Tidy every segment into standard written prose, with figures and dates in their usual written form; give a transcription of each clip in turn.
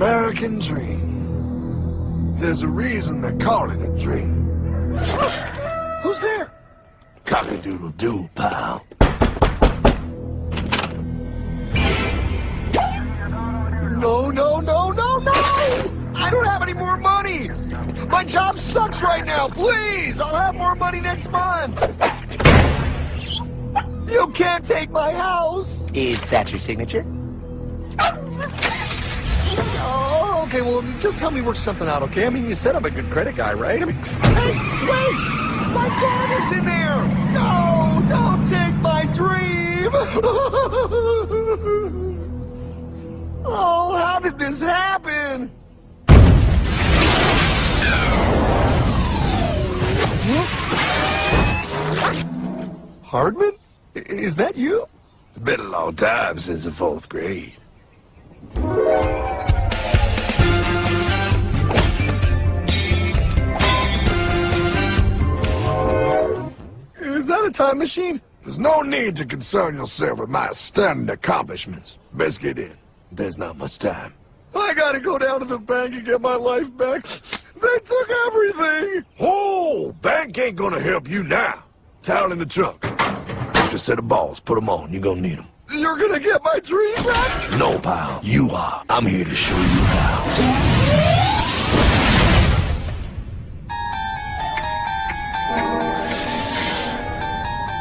American dream. There's a reason they call it a dream. Who's there? Cock-a-doodle-doo, pal. No, no, no, no, no! I don't have any more money! My job sucks right now, please! I'll have more money next month! You can't take my house! Is that your signature? Oh, okay, well, just help me work something out, okay? I mean, you said I'm a good credit guy, right? I mean, hey, wait! My dad is in there! No, don't take my dream! Oh, how did this happen? Hardman? Is that you? It's been a long time since the 4th grade. Is that a time machine? There's no need to concern yourself with my astounding accomplishments. Best get in. There's not much time. I gotta go down to the bank and get my life back. They took everything! Oh, bank ain't gonna help you now. Towel in the trunk. Extra set of balls. Put them on. You're gonna need them. You're gonna get my dream back? No, pal. You are. I'm here to show you how.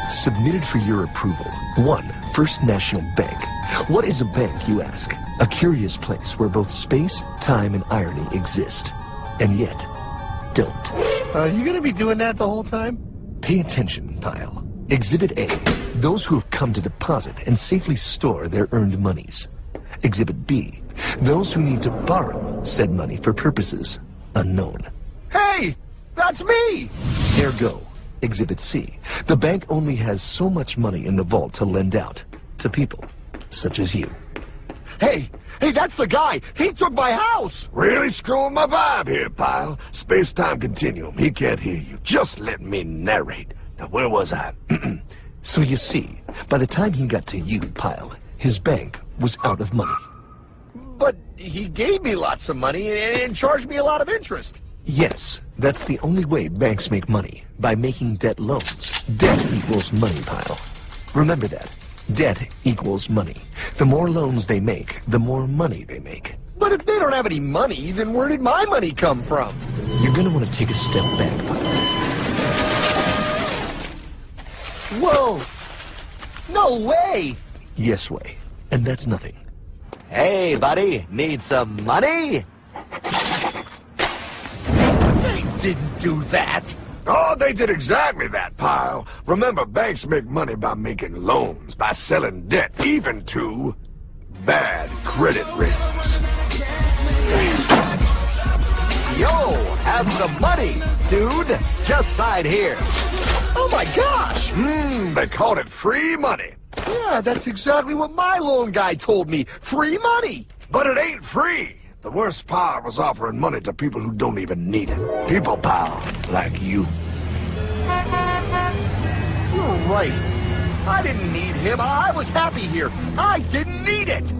Submitted for your approval. 1. First National Bank. What is a bank, you ask? A curious place where both space, time, and irony exist. And yet, don't. Are you gonna be doing that the whole time? Pay attention, pile. Exhibit A. Those who have come to deposit and safely store their earned monies. Exhibit B. Those who need to borrow said money for purposes unknown. Hey! That's me! Ergo. Exhibit C. The bank only has so much money in the vault to lend out to people such as you. Hey! Hey, that's the guy! He took my house! Really screwing my vibe here, pal. Space-time continuum. He can't hear you. Just let me narrate. Now, where was I? So you see, by the time he got to you, pile, his bank was out of money. But he gave me lots of money and charged me a lot of interest. Yes, that's the only way banks make money, by making debt loans. Debt equals money, pile. Remember that. Debt equals money. The more loans they make, the more money they make. But if they don't have any money, then where did my money come from? You're gonna want to take a step back, pile. Whoa! No way! Yes way. And that's nothing. Hey, buddy, need some money? They didn't do that! Oh, they did exactly that, pal. Remember, banks make money by making loans, by selling debt, even to bad credit risks. Yo, have some money, dude. Just sign here. Oh my gosh! They called it free money. Yeah, that's exactly what my loan guy told me. Free money! But it ain't free. The worst part was offering money to people who don't even need it. People, pal, like you. You're right. I didn't need him. I was happy here. I didn't need it!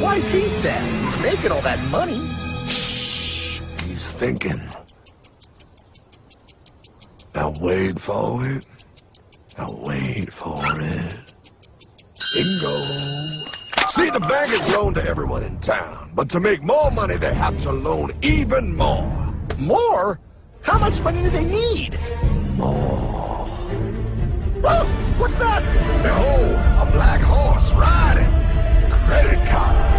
Why's he sad? He's making all that money. Shh. He's thinking. Now wait for it. Now wait for it. Bingo. See, the bankers loan to everyone in town, but to make more money, they have to loan even more. More? How much money do they need? More. Oh, what's that? Behold, a black horse riding. Credit card.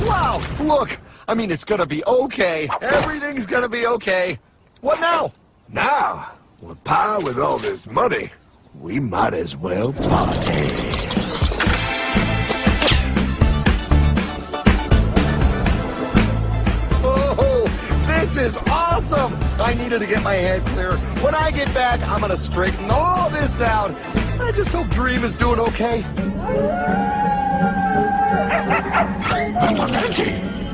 Wow, look. I mean, it's gonna be okay. Everything's gonna be okay. What now? Now, with pie with all this money, we might as well party. Oh, this is awesome! I needed to get my head clear. When I get back, I'm gonna straighten all this out. I just hope Dream is doing okay.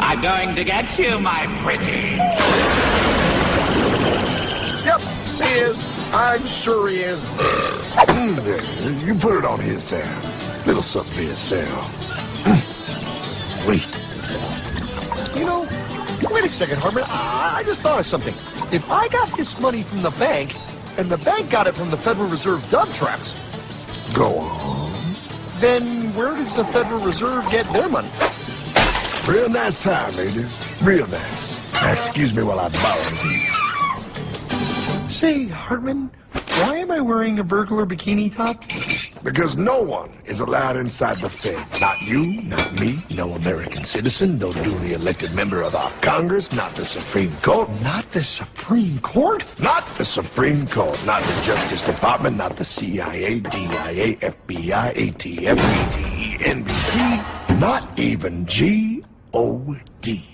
I'm going to get you, my pretty. Yep, he is. I'm sure he is. There, you put it on his tab. Little something for yourself. Wait. You know, wait a second, Hardman. I just thought of something. If I got this money from the bank, and the bank got it from the Federal Reserve dump trucks, Go on. then where does the Federal Reserve get their money? Real nice time, ladies. Real nice. Now, excuse me while I borrow these. Say, Hardman, why am I wearing a burglar bikini top? Because no one is allowed inside the Fed. Not you, not me, no American citizen, no duly elected member of our Congress, not the Supreme Court. Not the Supreme Court? Not the Supreme Court, not the Justice Department, not the CIA, DIA, FBI, ATF, ATE, NBC, not even G-O-D.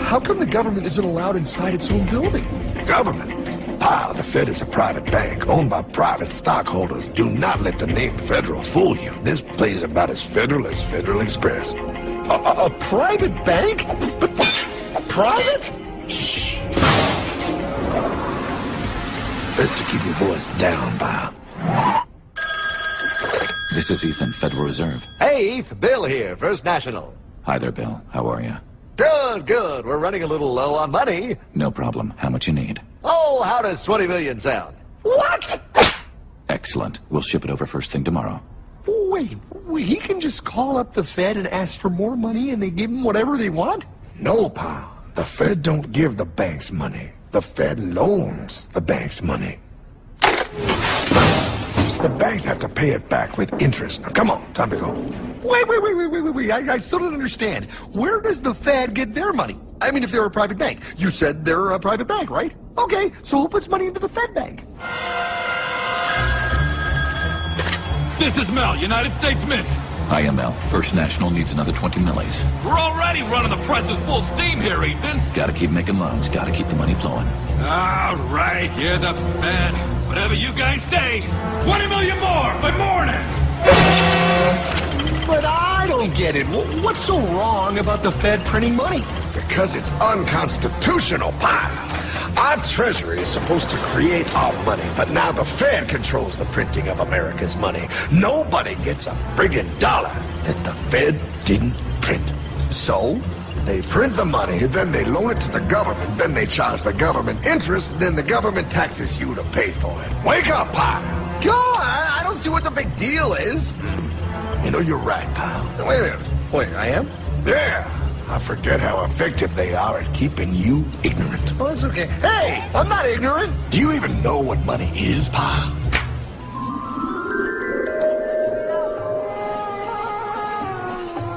How come the government isn't allowed inside its own building? Government? The Fed is a private bank owned by private stockholders. Do not let the name Federal fool you. This place is about as federal as Federal Express. A private bank? But private? Shh. Best to keep your voice down, pal. This is Ethan, Federal Reserve. Hey, Eth, Bill here, First National. Hi there, Bill. How are you? Good, good. We're running a little low on money. No problem. How much you need? Oh, how does 20 million sound? What? Excellent. We'll ship it over first thing tomorrow. Wait, he can just call up the Fed and ask for more money and they give him whatever they want? No, pal. The Fed don't give the banks money. The Fed loans the banks money. The banks have to pay it back with interest. Now, come on, time to go. Wait. I still don't understand. Where does the Fed get their money? I mean, if they're a private bank. You said they're a private bank, right? Okay, so who puts money into the Fed bank? This is Mel, United States Mint. Hi, ML. First National needs another 20 millis. We're already running the presses full steam here, Ethan. Gotta keep making loans. Gotta keep the money flowing. All right, you're the Fed. Whatever you guys say. 20 million more by morning. But I don't get it. What's so wrong about the Fed printing money? Because it's unconstitutional, pal. Our Treasury is supposed to create our money, but now the Fed controls the printing of America's money. Nobody gets a friggin' dollar that the Fed didn't print. So? They print the money, then they loan it to the government, then they charge the government interest, then the government taxes you to pay for it. Wake up, pal! God, I don't see what the big deal is. You know, you're right, pal. Wait a minute. Wait, I am? Yeah. I forget how effective they are at keeping you ignorant. Well, that's okay. Hey, I'm not ignorant. Do you even know what money is, pal?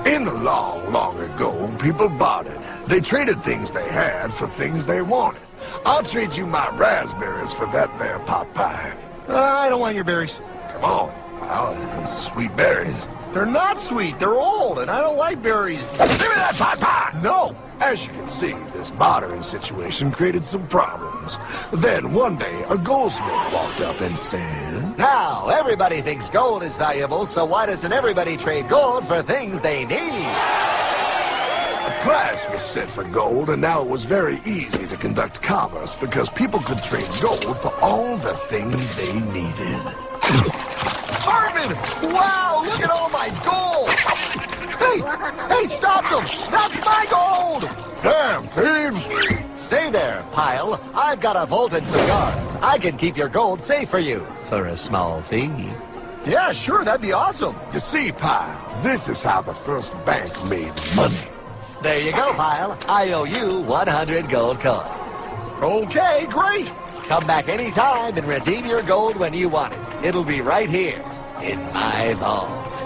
In the long, long ago, people bartered. They traded things they had for things they wanted. I'll trade you my raspberries for that there pot pie. I don't want your berries. Come on, pal. Sweet berries. They're not sweet. They're old, and I don't like berries. Give me that pot pie! No. As you can see, this bartering situation created some problems. Then, one day, a goldsmith walked up and said, Now, everybody thinks gold is valuable, so why doesn't everybody trade gold for things they need? a price was set for gold, and now it was very easy to conduct commerce because people could trade gold for all the things they needed. Hardman! Wow, look at all my gold! Hey, stop them! That's my gold! Damn thieves! Say there, Pile. I've got a vault and some guards. I can keep your gold safe for you for a small fee. Yeah, sure, that'd be awesome. You see, Pile, this is how the first bank made money. There you go, Pile. I owe you 100 gold coins. Okay, great. Come back anytime and redeem your gold when you want it. It'll be right here in my vault.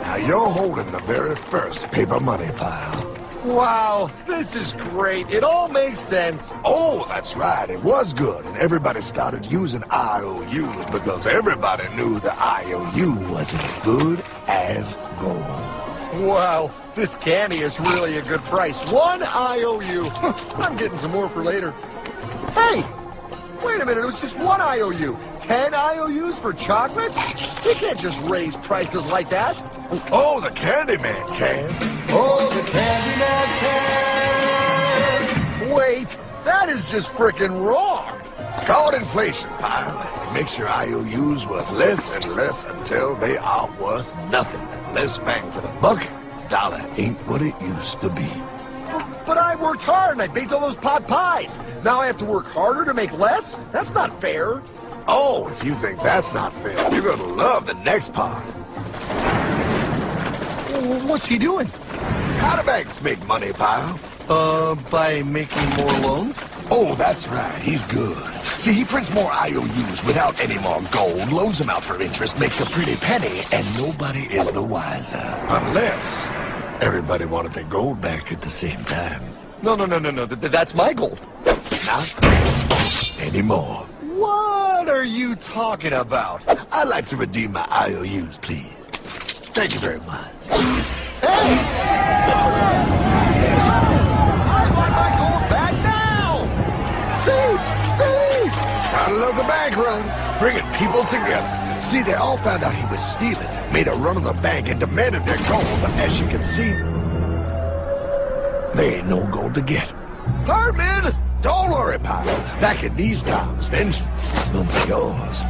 Now you're holding the very first paper money, Pile. Wow, this is great. It all makes sense. Oh, that's right. It was good, and everybody started using IOUs because everybody knew the IOU was as good as gold. Wow, This candy is really a good price. 1 IOU. I'm getting some more for later. Hey! Wait a minute, it was just 1 IOU. 10 IOUs for chocolate? You can't just raise prices like that. Oh, the Candyman can. Oh, the Candyman can. Wait, that is just frickin' wrong. It's called inflation, pal. It makes your IOUs worth less and less until they are worth nothing. Less bang for the buck. Dollar ain't what it used to be. But I worked hard and I baked all those pot pies. Now I have to work harder to make less? That's not fair. Oh, if you think that's not fair, you're gonna love the next part. What's he doing? How do banks make money, pal? By making more loans? Oh, that's right. He's good. See, he prints more IOUs without any more gold, loans them out for interest, makes a pretty penny, and nobody is the wiser. Unless everybody wanted their gold back at the same time. No. That's my gold. Not anymore. What are you talking about? I'd like to redeem my IOUs, please. Thank you very much. Hey! I want my gold back now! Thief! I love the bank run, bringing people together. See, they all found out he was stealing, made a run on the bank, and demanded their gold. But as you can see, there ain't no gold to get. Hardman! Don't worry, pal. Back in these times, vengeance will be yours.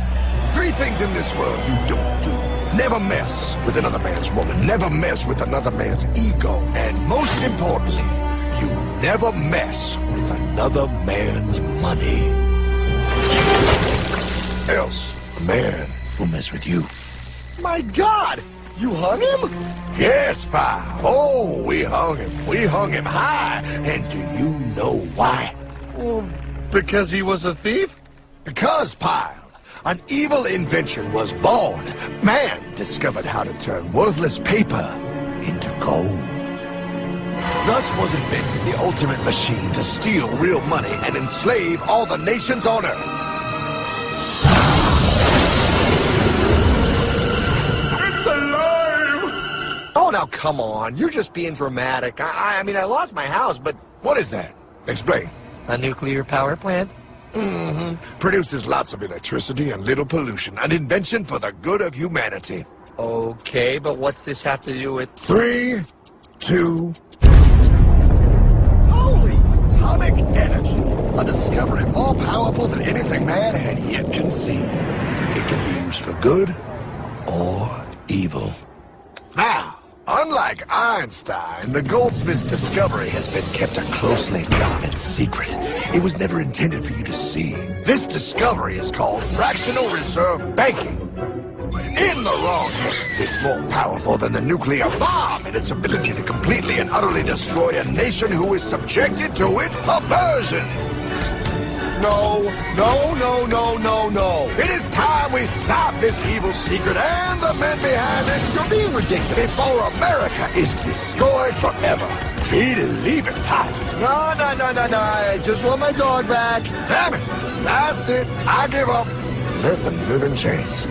3 things in this world you don't do. Never mess with another man's woman. Never mess with another man's ego. And most importantly, you never mess with another man's money. Else, a man will mess with you. My God! You hung him? Yes, pal. Oh, we hung him. We hung him high. And do you know why? Well, because he was a thief? Because, pal, an evil invention was born. Man discovered how to turn worthless paper into gold. Thus was invented the ultimate machine to steal real money and enslave all the nations on Earth. It's alive! Oh, now come on. You're just being dramatic. I mean, I lost my house, but... What is that? Explain. A nuclear power plant? Mm-hmm. Produces lots of electricity and little pollution. An invention for the good of humanity. Okay, but what's this have to do with... 3, 2... Holy atomic energy! A discovery more powerful than anything man had yet conceived. It can be used for good or evil. Now, unlike Einstein, the goldsmith's discovery has been kept a closely guarded secret. It was never intended for you to see. This discovery is called fractional reserve banking. In the wrong hands, it's more powerful than the nuclear bomb in its ability to completely and utterly destroy a nation who is subjected to its perversion. No. It is time we stop this evil secret and the men behind it. You're being ridiculous. Before America is destroyed forever. Believe it, Pat. No. I just want my dog back. Damn it. That's it. I give up. Let them live in chains.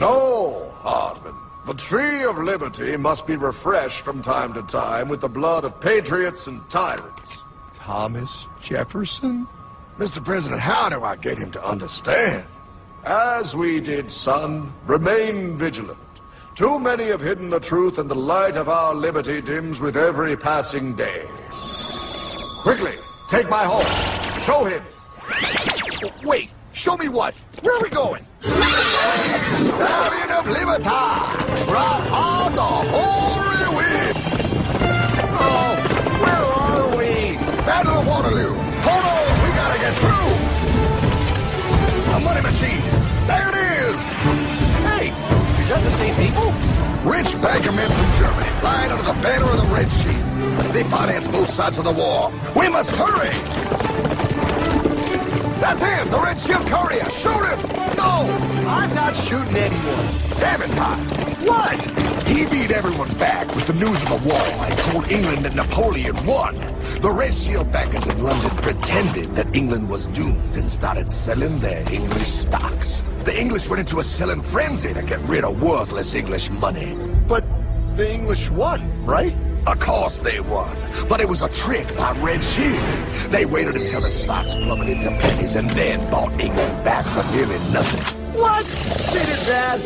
No, Hardman. The tree of liberty must be refreshed from time to time with the blood of patriots and tyrants. Thomas Jefferson? Mr. President, how do I get him to understand? As we did, son, remain vigilant. Too many have hidden the truth, and the light of our liberty dims with every passing day. Quickly, take my horse. Show him. Wait, show me what? Where are we going? Stallion of Liberty! Brought on the hoary wind! Oh, where are we? Battle of Waterloo! Hold on, we gotta get through! A money machine! There it is! Hey, is that the same people? Rich bankermen from Germany flying under the banner of the Red Shield. They finance both sides of the war. We must hurry! That's him, the Red Shield courier! Shoot him! No, I'm not shooting anyone. Damn it, Pop! What? He beat everyone back with the news of the war and told England that Napoleon won. The Red Shield bankers in London pretended that England was doomed and started selling their English stocks. The English went into a selling frenzy to get rid of worthless English money. But The English won, right? Of course they won, but it was a trick by Red Shield. They waited until the stocks plummeted to pennies and then bought England back for nearly nothing. What? They did that?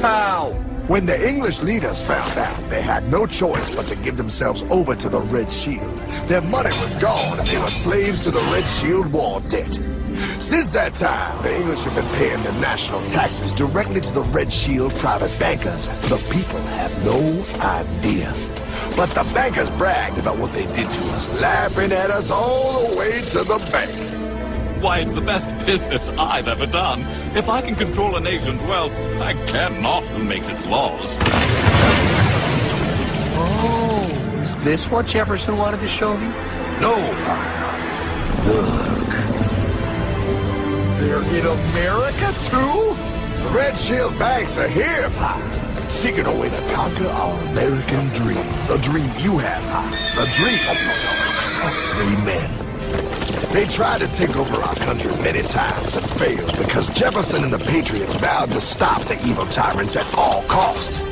How? When the English leaders found out, they had no choice but to give themselves over to the Red Shield. Their money was gone and they were slaves to the Red Shield war debt. Since that time, the English have been paying their national taxes directly to the Red Shield private bankers. The people have no idea. But the bankers bragged about what they did to us, laughing at us all the way to the bank. Why, it's the best business I've ever done. If I can control a nation's wealth, I care not who makes its laws. Oh, is this what Jefferson wanted to show me? No, look. They're in America, too? The Red Shield banks are here, Pop. Seeking a way to conquer our American dream. The dream you have, Pop. The dream of free men. They tried to take over our country many times and failed because Jefferson and the Patriots vowed to stop the evil tyrants at all costs.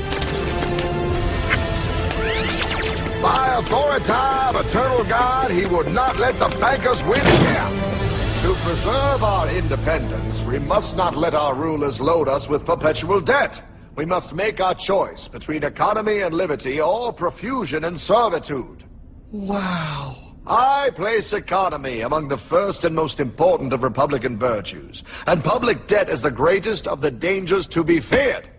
By authority of eternal God, he would not let the bankers win again. To preserve our independence, we must not let our rulers load us with perpetual debt. We must make our choice between economy and liberty or profusion and servitude. Wow. I place economy among the first and most important of Republican virtues, and public debt is the greatest of the dangers to be feared.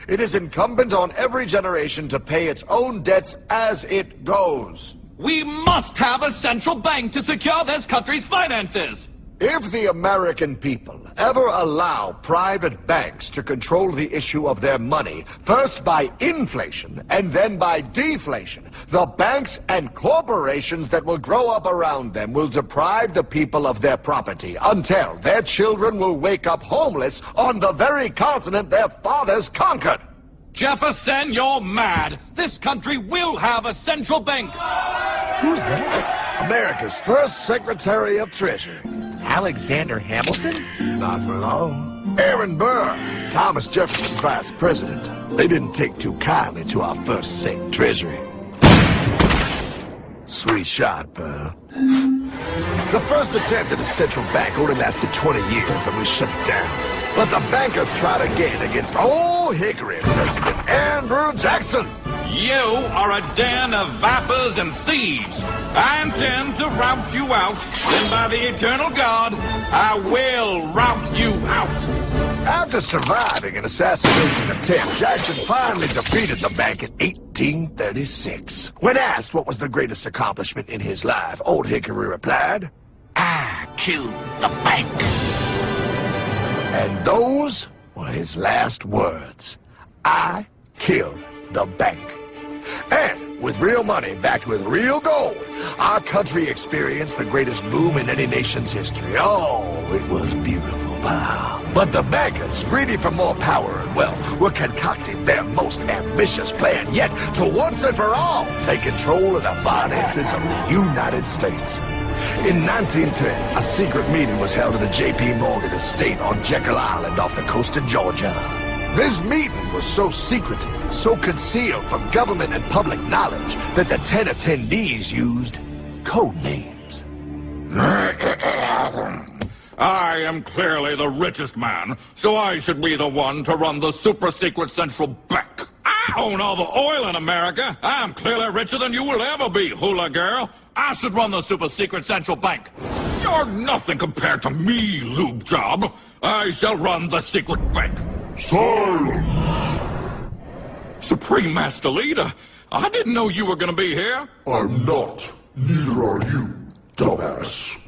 It is incumbent on every generation to pay its own debts as it goes. We must have a central bank to secure this country's finances. If the American people ever allow private banks to control the issue of their money, first by inflation and then by deflation, the banks and corporations that will grow up around them will deprive the people of their property until their children will wake up homeless on the very continent their fathers conquered. Jefferson, you're mad. This country will have a central bank. Who's that? America's first Secretary of Treasury. Alexander Hamilton? Not for long. Aaron Burr, Thomas Jefferson's vice president. They didn't take too kindly to our first Sec Treasury. Sweet shot, Burr. The first attempt at a central bank only lasted 20 years and we shut it down. But the bankers tried again against Old Hickory President Andrew Jackson. You are a den of vipers and thieves. I intend to rout you out. Then by the eternal God, I will rout you out. After surviving an assassination attempt, Jackson finally defeated the bank in 1836. When asked what was the greatest accomplishment in his life, Old Hickory replied, I killed the bank. And those were his last words. I killed the bank. And with real money backed with real gold, our country experienced the greatest boom in any nation's history. Oh, it was beautiful, pal. But the bankers, greedy for more power and wealth, were concocting their most ambitious plan yet to once and for all take control of the finances of the United States. In 1910, a secret meeting was held at the J.P. Morgan estate on Jekyll Island off the coast of Georgia. This meeting was so secretive, so concealed from government and public knowledge that the 10 attendees used code names. I am clearly the richest man, so I should be the one to run the super-secret central bank. I own all the oil in America. I'm clearly richer than you will ever be, hula girl. I should run the super-secret central bank. You're nothing compared to me, lube job. I shall run the secret bank. Silence! Supreme Master Leader, I didn't know you were gonna be here. I'm not. Neither are you, dumbass.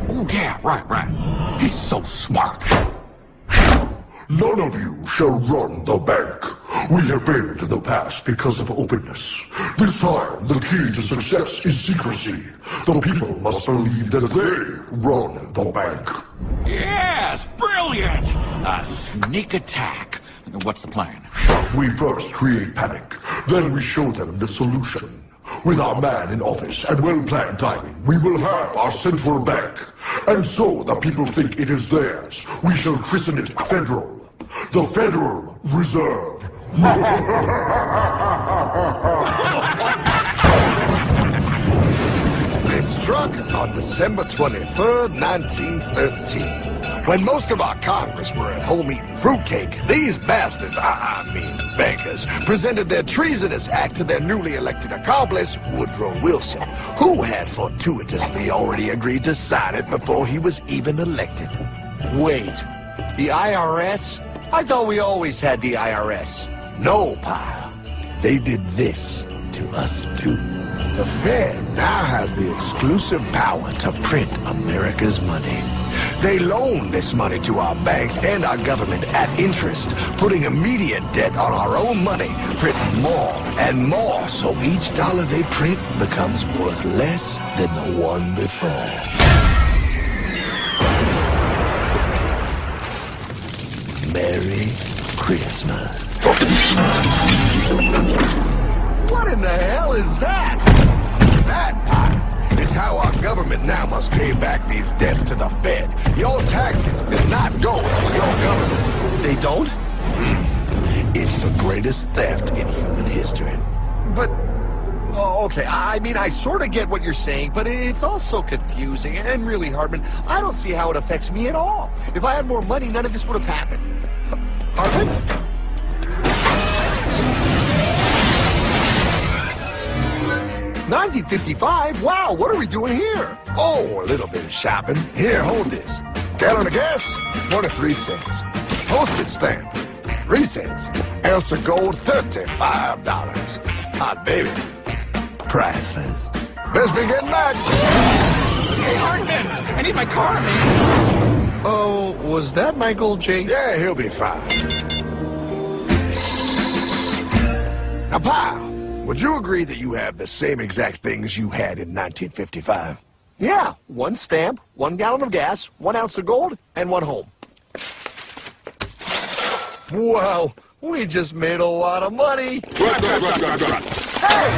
Oh, yeah, right. He's so smart. None of you shall run the bank. We have failed in the past because of openness. This time, the key to success is secrecy. The people must believe that they run the bank. Yes, brilliant! A sneak attack. What's the plan? We first create panic, then we show them the solution. With our man in office and well-planned timing, we will have our central bank. And so the people think it is theirs. We shall christen it Federal. The Federal Reserve. They struck on December 23rd, 1913. When most of our Congress were at home eating fruitcake, these bastards, I mean bankers, presented their treasonous act to their newly elected accomplice, Woodrow Wilson, who had fortuitously already agreed to sign it before he was even elected. Wait, the IRS? I thought we always had the IRS. No, pal. They did this to us too. The Fed now has the exclusive power to print America's money. They loan this money to our banks and our government at interest, putting immediate debt on our own money, printing more and more, so each dollar they print becomes worth less than the one before. Merry Christmas. What in the hell is that? That pile is how our government now must pay back these debts to the Fed. Your taxes did not go to your government. They don't? It's the greatest theft in human history. But, oh, okay, I mean, I sort of get what you're saying, but it's all so confusing. And really, Hardman, I don't see how it affects me at all. If I had more money, none of this would have happened. Hardman? 1955? Wow, what are we doing here? Oh, a little bit of shopping. Here, hold this. Gallon of gas, 23 cents. Postage stamp, 3 cents. Ounce of gold, $35. Hot baby. Priceless. Best be getting back. Hey, Hardman! I need my car, man! Oh, was that my gold chain? Yeah, he'll be fine. Now, pal, would you agree that you have the same exact things you had in 1955? Yeah, 1 stamp, 1 gallon of gas, 1 ounce of gold, and 1 home. Wow, we just made a lot of money. Hey!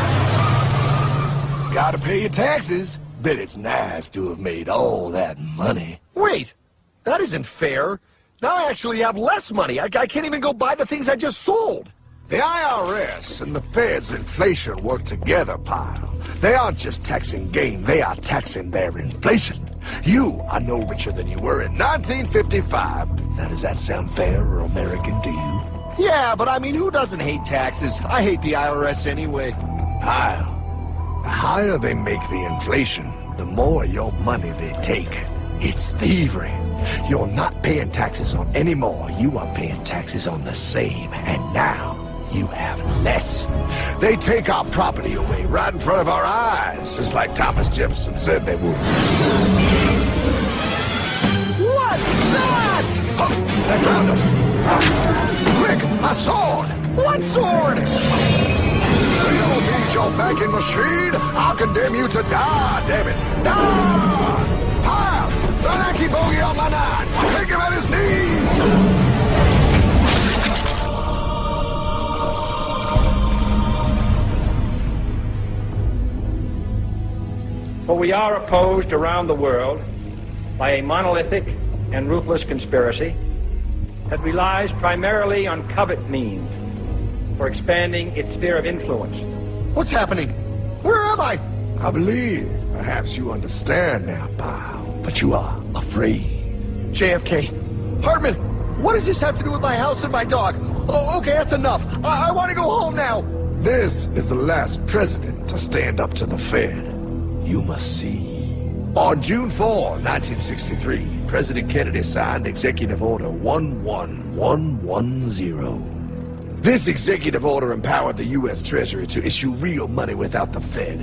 Gotta pay your taxes. Bet it's nice to have made all that money. Wait, that isn't fair. Now I actually have less money. I can't even go buy the things I just sold. The IRS and the Fed's inflation work together, pal. They aren't just taxing gain, they are taxing their inflation. You are no richer than you were in 1955. Now, does that sound fair or American to you? Yeah, but I mean, who doesn't hate taxes? I hate the IRS anyway. Pal, the higher they make the inflation, the more your money they take. It's thievery. You're not paying taxes on any more. You are paying taxes on the same, and now you have less. They take our property away right in front of our eyes, just like Thomas Jefferson said they would. What's that? Oh, they found us. Quick, a sword. What sword? You don't need your banking machine. I'll condemn you to die, damn it. Die! Pile, the lanky bogey on my 9. Take him at his knees. For we are opposed around the world by a monolithic and ruthless conspiracy that relies primarily on covert means for expanding its sphere of influence. What's happening? Where am I? I believe perhaps you understand now, pal, but you are afraid. JFK. Hardman, what does this have to do with my house and my dog? Oh, okay, that's enough. I want to go home now. This is the last president to stand up to the Fed. You must see. On June 4, 1963, President Kennedy signed Executive Order 11110. This executive order empowered the U.S. Treasury to issue real money without the Fed.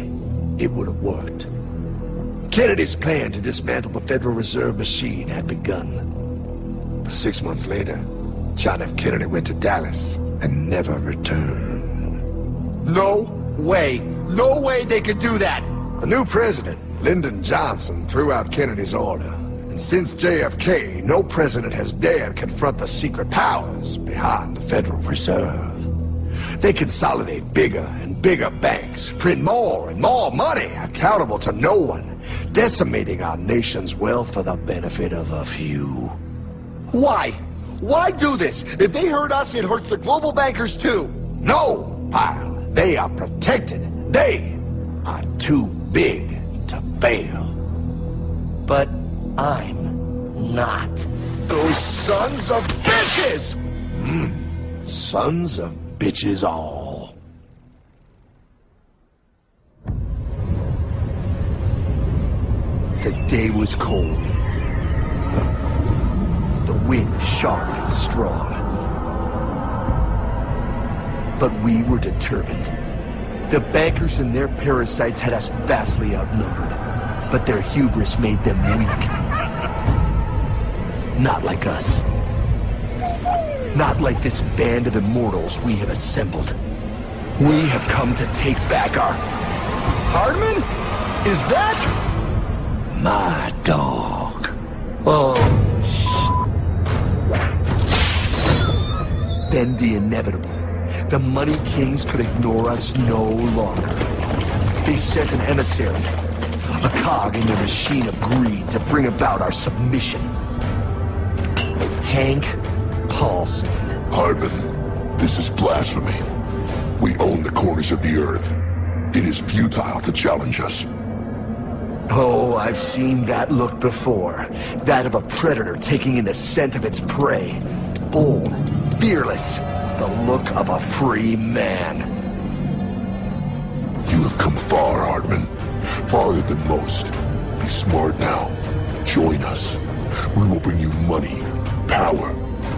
It would have worked. Kennedy's plan to dismantle the Federal Reserve machine had begun. But 6 months later, John F. Kennedy went to Dallas and never returned. No way. No way they could do that. The new president, Lyndon Johnson, threw out Kennedy's order. And since JFK, no president has dared confront the secret powers behind the Federal Reserve. They consolidate bigger and bigger banks, print more and more money, accountable to no one, decimating our nation's wealth for the benefit of a few. Why? Why do this? If they hurt us, it hurts the global bankers too. No, pal. They are protected. They are too big to fail. But I'm not. Those sons of bitches! Sons of bitches all. The day was cold. The wind sharp and strong. But we were determined. The bankers and their parasites had us vastly outnumbered, but their hubris made them weak. Not like us. Not like this band of immortals we have assembled. We have come to take back our... Hardman? Is that... My dog. Oh, Then the inevitable. The money kings could ignore us no longer. They sent an emissary, a cog in their machine of greed to bring about our submission. Hank Paulson. Hardman, this is blasphemy. We own the corners of the earth. It is futile to challenge us. Oh, I've seen that look before. That of a predator taking in the scent of its prey. Bold, fearless, the look of a free man. You have come far, Hardman. Farther than most. Be smart now. Join us. We will bring you money, power,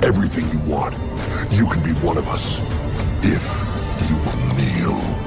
everything you want. You can be one of us, if you will kneel.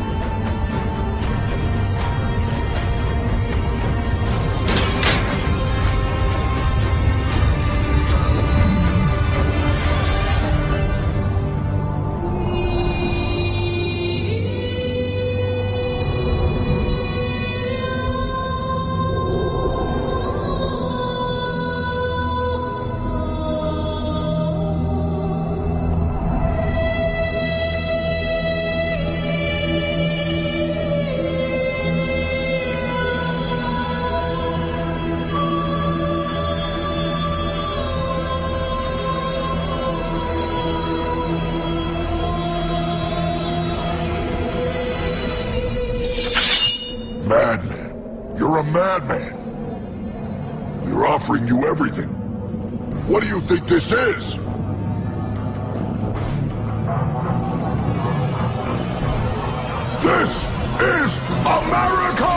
Madman. You're a madman. We're offering you everything. What do you think this is? This is America!